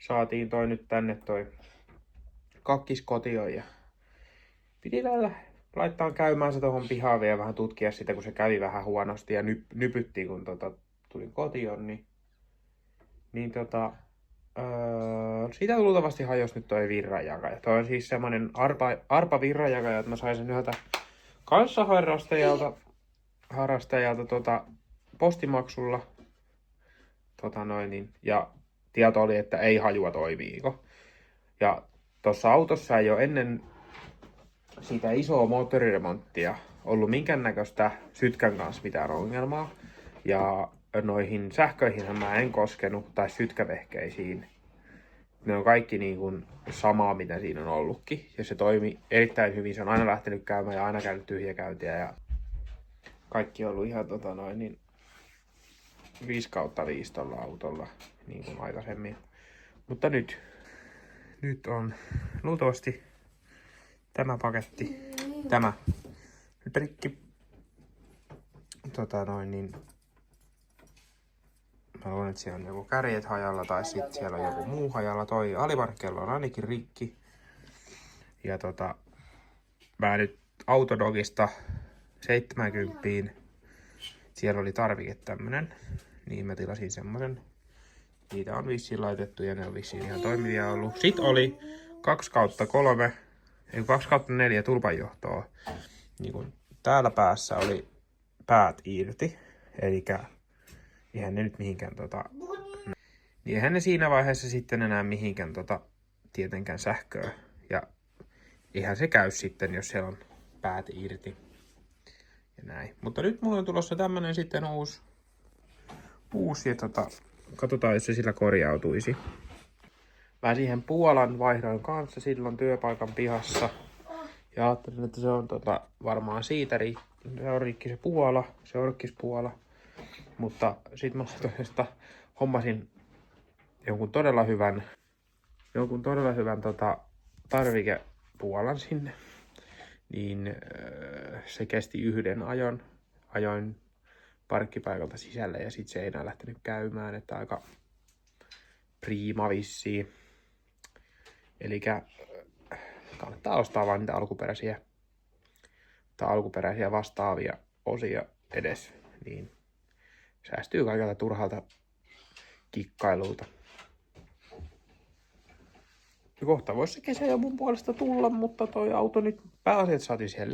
saatiin toi nyt tänne toi kakkiskotioon ja piti laittaa käymään se tuohon pihaan vielä vähän tutkia sitä, kun se kävi vähän huonosti ja nypytti, kun tulin kotiin, niin siitä luultavasti hajosi nyt toi virranjakaja. Toi on siis semmonen arpa virranjakaja, että mä sain sen yhdeltä kanssaharrastajalta postimaksulla. Ja tieto oli, että ei hajua toimiiko. Ja tuossa autossa ei ole ennen siitä isoa moottoriremonttia ollut minkäännäköistä sytkän kanssa mitään ongelmaa. Ja noihin sähköihin mä en koskenut, tai sytkävehkeisiin. Ne on kaikki niin kuin samaa, mitä siinä on ollutkin. Ja se toimi erittäin hyvin. Se on aina lähtenyt käymään ja aina käynyt tyhjäkäyntiä. Ja kaikki on ollut ihan 5/5 tuolla autolla, niin kuin aikaisemmin. Mutta nyt on luultavasti tämä paketti, tämä nyt rikki. Mä luulen, että siellä on joku kärjet hajalla tai sitten siellä on joku muu hajalla. Toi alivarkkello on ainakin rikki. Ja mä nyt Autodogista 70. Siellä oli tarvike tämmönen. Niin mä tilasin semmosen. Niitä on vissiin laitettu ja ne on vissiin ihan toimivia ollut. Sitten oli 2/4 tulpanjohtoa. Niin kun täällä päässä oli päät irti. Elikkä eihän ne nyt mihinkään niin eihän ne siinä vaiheessa sitten enää mihinkään tietenkään sähköä. Ja eihän se käy sitten, jos siellä on päät irti. Ja näin. Mutta nyt mulla on tulossa tämmönen sitten uusi ja katsotaan, jos se sillä korjautuisi. Mä siihen Puolan vaihdoin kanssa silloin työpaikan pihassa. Ja ajattelin, että se on varmaan siitä se on rikki se Puola, se Orkkis-Puola. Mutta sit mä hommasin jonkun todella hyvän tarvikepuolan sinne. Niin se kesti yhden ajon. Ajoin parkkipaikalta sisälle ja sit se ei enää lähtenyt käymään. Että aika priima vissiin. Elikkä kannattaa ostaa vain niitä alkuperäisiä vastaavia osia edes. Niin säästyy kaikelta turhalta kikkailulta. Ja kohta voisi se kesä jo mun puolesta tulla, mutta toi auto nyt pääasiat saatiin siihen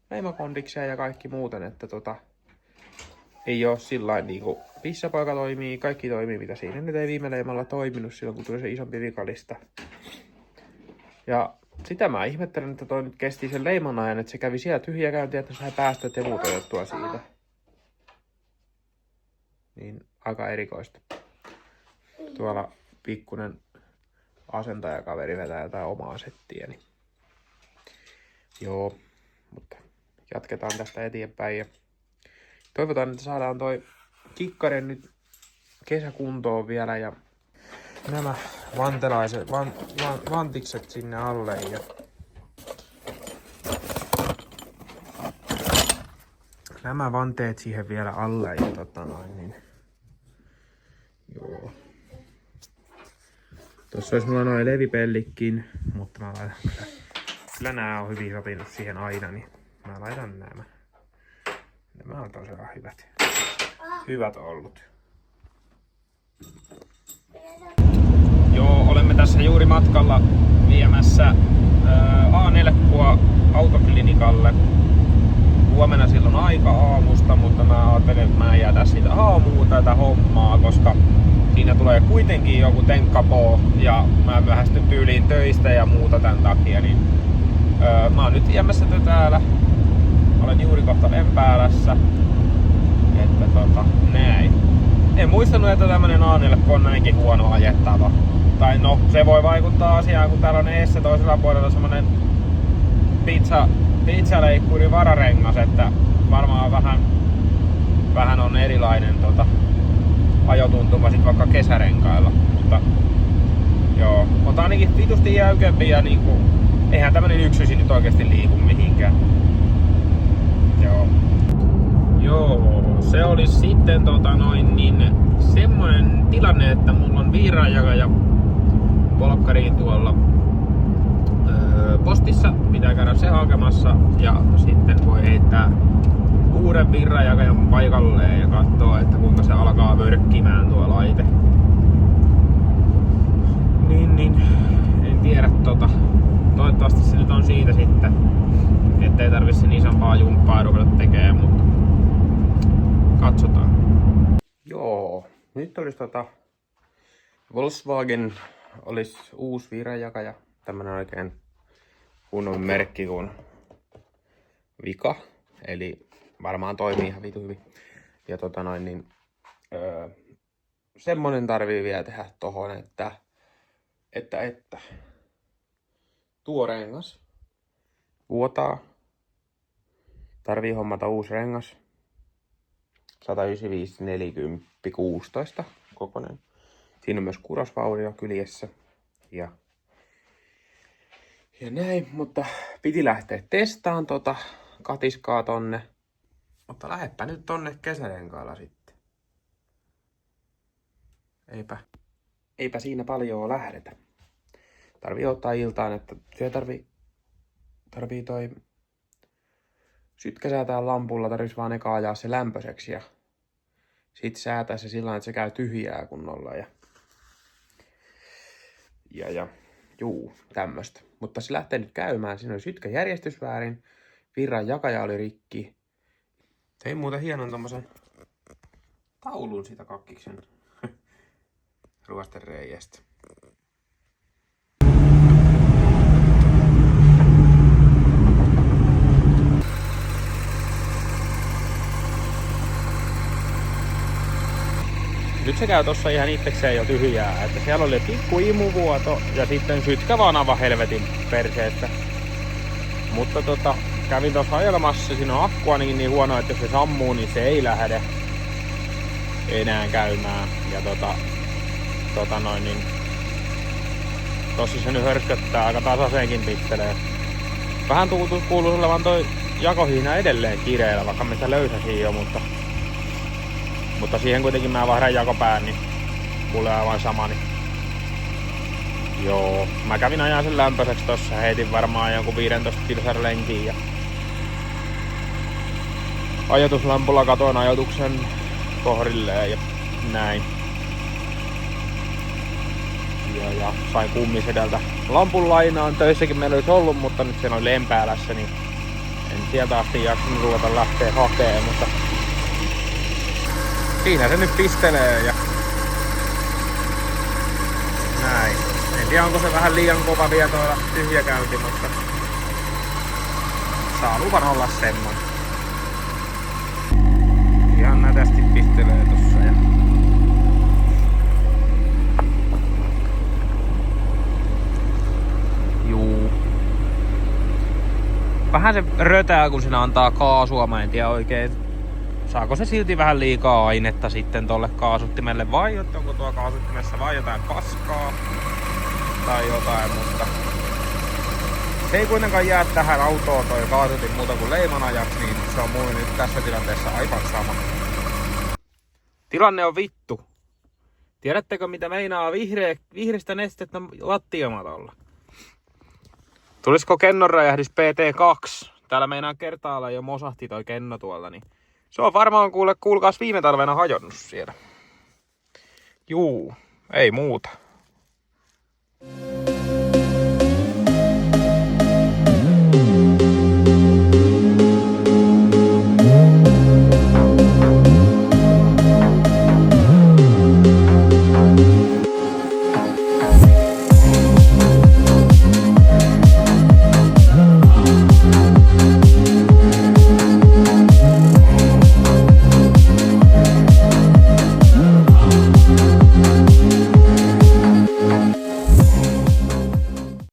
leimakondikseen ja kaikki muuten, että ei oo sillain niinku pissapoika toimii, kaikki toimii mitä siinä. Nyt ei viime leimalla toiminut silloin, kun tuli se isompi vikalista. Ja sitä mä ihmettelen, että toi nyt kesti sen leiman ajan, että se kävi siellä tyhjäkäyntiä, että sai päästöt ja muut otettua siitä. Niin aika erikoista. Tuolla pikkunen asentajakaveri vetää jotain omaa settiä. Niin. Joo, mutta jatketaan tästä eteenpäin. Ja toivotaan, että saadaan toi kikkaren nyt kesäkuntoon vielä ja nämä vantikset sinne alle. Ja nämä vanteet siihen vielä alle ja niin. Joo. Tuossa olisi mulla noin levipellikin, mutta mä laitan kyllä nämä on hyvin sopinut siihen aina, niin mä laitan nämä. Nämä on tosiaan hyvät ollut. Joo, olemme tässä juuri matkalla viemässä A4 autoklinikalle. Huomenna silloin aika aamusta, mutta mä ajattelin, että mä en jätä sitä aamuun tätä hommaa, koska siinä tulee kuitenkin joku tenkkapoo ja mä myöhästyn tyyliin töistä ja muuta tän takia, niin mä oon nyt jäämässä täällä. Olen juuri kohta Lempäälässä. Että näin. En muistanut, että tämmönen A4 on näinkin huono ajettava. Tai no, se voi vaikuttaa asiaan, kun täällä on eessä toisella puolella semmonen pizzaleikkuri vararengas, että varmaan vähän on erilainen ajotuntuma sit vaikka kesärenkailla. Mutta joo, mutta ainakin vitusti jäykempi ja niinku, eihän tämmönen yksysi nyt oikeesti liiku mihinkään. Joo, se oli sitten semmonen tilanne, että mulla on virranjakaja polkkariin tuolla postissa. Pitää käydä se hakemassa ja sitten voi heittää uuden virranjakajan paikalleen ja katsoa, että kuinka se alkaa vörkkimään tuo laite. Niin, en tiedä toivottavasti se nyt on siitä sitten, ettei tarvitse sen isompaa jumppaa ruveta tekemään, mutta katsotaan. Joo, nyt olisi Volkswagen olisi uusi virranjakaja, tämmönen oikein kunnon merkki kuin Vika, eli varmaan toimii ihan vitu hyvin. Ja semmonen tarvii vielä tehdä tohon, että tuo rengas vuotaa. Tarvii hommata uusi rengas. 195 40 16 kokonen. Siinä on myös kurosvaurio kyljessä. Ja näin, mutta piti lähteä testaan katiskaa tonne. Mutta lähdepä nyt tonne kesärenkailla sitten. Eipä siinä paljon lähdetä. Tarvii ottaa iltaan, että se tarvii toi sytkä säätää lampulla, tarvitsisi vaan eka ajaa se lämpöiseksi ja sit säätää se sillä, että se käy tyhjää kunnolla ja juu, tämmöstä. Mutta se lähtee nyt käymään, siinä oli sytkä järjestys väärin, virran jakaja oli rikki. Tein muuten hienon tommosen taulun siitä kakkiksen ruostereiästä. Nyt se käy tossa ihan itsekseen jo tyhjää, että siellä oli pikku imuvuoto ja sitten sytkä vaan aivan helvetin perseestä. Mutta kävin tossa ajelemassa, siinä on akku ainakin niin huono, että jos se sammuu, niin se ei lähde enää käymään. Ja tossa se nyt hörsköttää, aika tasaisenkin pittelee. Vähän kuuluu olevan toi jakohihna edelleen kireellä, vaikka me sitä löysäsin jo, mutta siihen kuitenkin mä vaihdan jakopään, niin kuulee aivan sama. Niin. Joo, mä kävin ajan sen lämpöiseksi tossa, heitin varmaan jonkun 15 kilsar lenkiin ja ajoituslampulla katoin ajoituksen kohrilleen ja näin. Ja sain kummisedältä lampun lainaan, töissäkin meillä olisi ollut, mutta nyt se oli Lempäälässä, niin en sieltä asti jaksanut ruveta lähteä hakemaan, mutta siinä se nyt pistelee ja näin. En tiedä onko se vähän liian kova vielä tuolla tyhjäkäynti, mutta saa luvan olla semmoinen. Ihan nätästi pistelee tossa ja juu. Vähän se rötää kun siinä antaa kaasua, mä en tiedä oikein. Saako se silti vähän liikaa ainetta sitten tolle kaasuttimelle vai onko tuo kaasuttimessa vai jotain paskaa tai jotain, mutta se ei kuitenkaan jää tähän autoon toi kaasutin muuta kuin leiman ajaksi, niin se on mulle nyt tässä tilanteessa aivan sama. Tilanne on vittu. Tiedättekö mitä meinaa vihreistä nestettä lattiamatolla? Tulisiko kennonräjähdys PT2? Täällä meinaa kertaalla jo mosahti toi kenno tuolla, niin se on varmaan kuulkaas viime talvena hajonnut siellä. Juu, ei muuta.